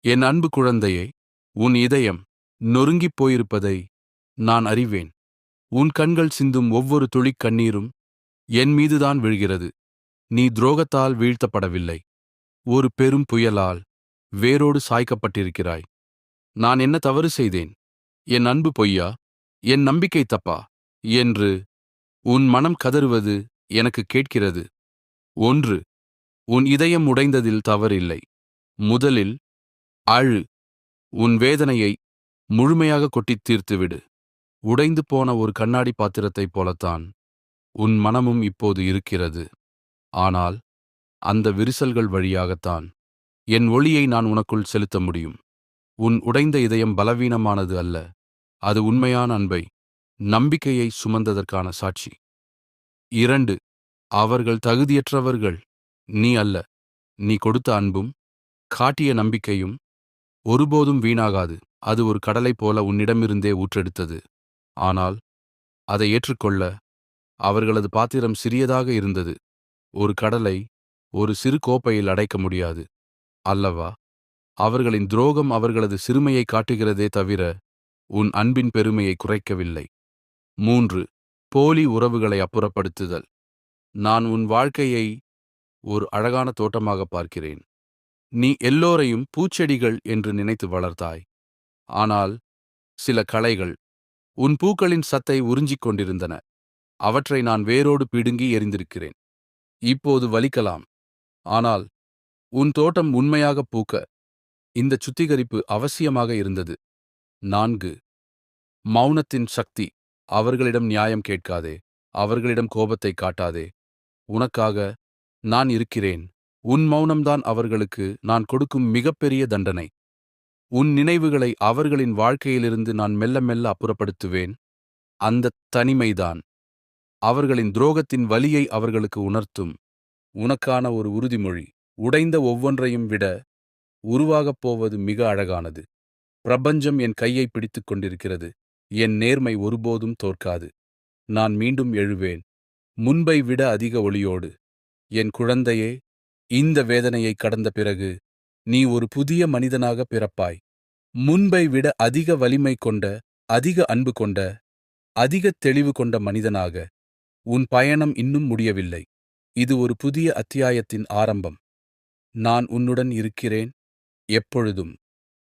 என் அன்பு குழந்தையே, உன் இதயம் நொறுங்கிப் போயிருப்பதை நான் அறிவேன். உன் கண்கள் சிந்தும் ஒவ்வொரு துளிக் கண்ணீரும் என் மீதுதான் விழுகிறது. நீ துரோகத்தால் வீழ்த்தப்படவில்லை, ஒரு பெரும் புயலால் வேரோடு சாய்க்கப்பட்டிருக்கிறாய். நான் என்ன தவறு செய்தேன்? என் அன்பு பொய்யா? என் நம்பிக்கை தப்பா? என்று உன் மனம் கதறுவது எனக்கு கேட்கிறது. ஒன்று, உன் இதயம் உடைந்ததில் தவறில்லை. முதலில் அழு. உன் வேதனையை முழுமையாக கொட்டித் தீர்த்துவிடு. உடைந்து போன ஒரு கண்ணாடி பாத்திரத்தைப் போலத்தான் உன் மனமும் இப்போது இருக்கிறது. ஆனால் அந்த விரிசல்கள் வழியாகத்தான் என் ஒளியை நான் உனக்குள் செலுத்த முடியும். உன் உடைந்த இதயம் பலவீனமானது அல்ல, அது உண்மையான அன்பை, நம்பிக்கையை சுமந்ததற்கான சாட்சி. 2, அவர்கள் தகுதியற்றவர்கள். நீ அல்ல. நீ கொடுத்த அன்பும் காட்டிய நம்பிக்கையும் ஒருபோதும் வீணாகாது. அது ஒரு கடலைப் போல உன்னிடமிருந்தே ஊற்றெடுத்தது. ஆனால் அதை ஏற்றுக்கொள்ள அவர்களது பாத்திரம் சிறியதாக இருந்தது. ஒரு கடலை ஒரு சிறு கோப்பையில் அடைக்க முடியாது அல்லவா? அவர்களின் துரோகம் அவர்களது சிறுமையை காட்டுகிறதே தவிர உன் அன்பின் பெருமையை குறைக்கவில்லை. 3, போலி உறவுகளை அப்புறப்படுத்துதல். நான் உன் வாழ்க்கையை ஒரு அழகான தோட்டமாக பார்க்கிறேன். நீ எல்லோரையும் பூச்செடிகள் என்று நினைத்து வளர்த்தாய். ஆனால் சில களைகள் உன் பூக்களின் சத்தை உறிஞ்சிக் கொண்டிருந்தன. அவற்றை நான் வேரோடு பிடுங்கி எறிந்திருக்கிறேன். இப்போது வலிக்கலாம், ஆனால் உன் தோட்டம் உண்மையாக பூக்க இந்த சுத்திகரிப்பு அவசியமாக இருந்தது. 4, மௌனத்தின் சக்தி. அவர்களிடம் நியாயம் கேட்காதே, அவர்களிடம் கோபத்தை காட்டாதே. உனக்காக நான் இருக்கிறேன். உன் மௌனம்தான் அவர்களுக்கு நான் கொடுக்கும் மிகப்பெரிய தண்டனை. உன் நினைவுகளை அவர்களின் வாழ்க்கையிலிருந்து நான் மெல்ல மெல்ல அப்புறப்படுத்துவேன். அந்த தனிமைதான் அவர்களின் துரோகத்தின் வலியை அவர்களுக்கு உணர்த்தும். உனக்கான ஒரு உறுதிமொழி. உடைந்த ஒவ்வொன்றையும் விட உருவாகப் போவது மிக அழகானது. பிரபஞ்சம் என் கையை பிடித்துக் கொண்டிருக்கிறது. என் நேர்மை ஒருபோதும் தோற்காது. நான் மீண்டும் எழுவேன், முன்பை விட அதிக ஒளியோடு. என் குழந்தையே, இந்த வேதனையை கடந்த பிறகு நீ ஒரு புதிய மனிதனாக பிறப்பாய். முன்பை விட அதிக வலிமை கொண்ட, அதிக அன்பு கொண்ட, அதிக தெளிவு கொண்ட மனிதனாக. உன் பயணம் இன்னும் முடியவில்லை. இது ஒரு புதிய அத்தியாயத்தின் ஆரம்பம். நான் உன்னுடன் இருக்கிறேன், எப்பொழுதும்.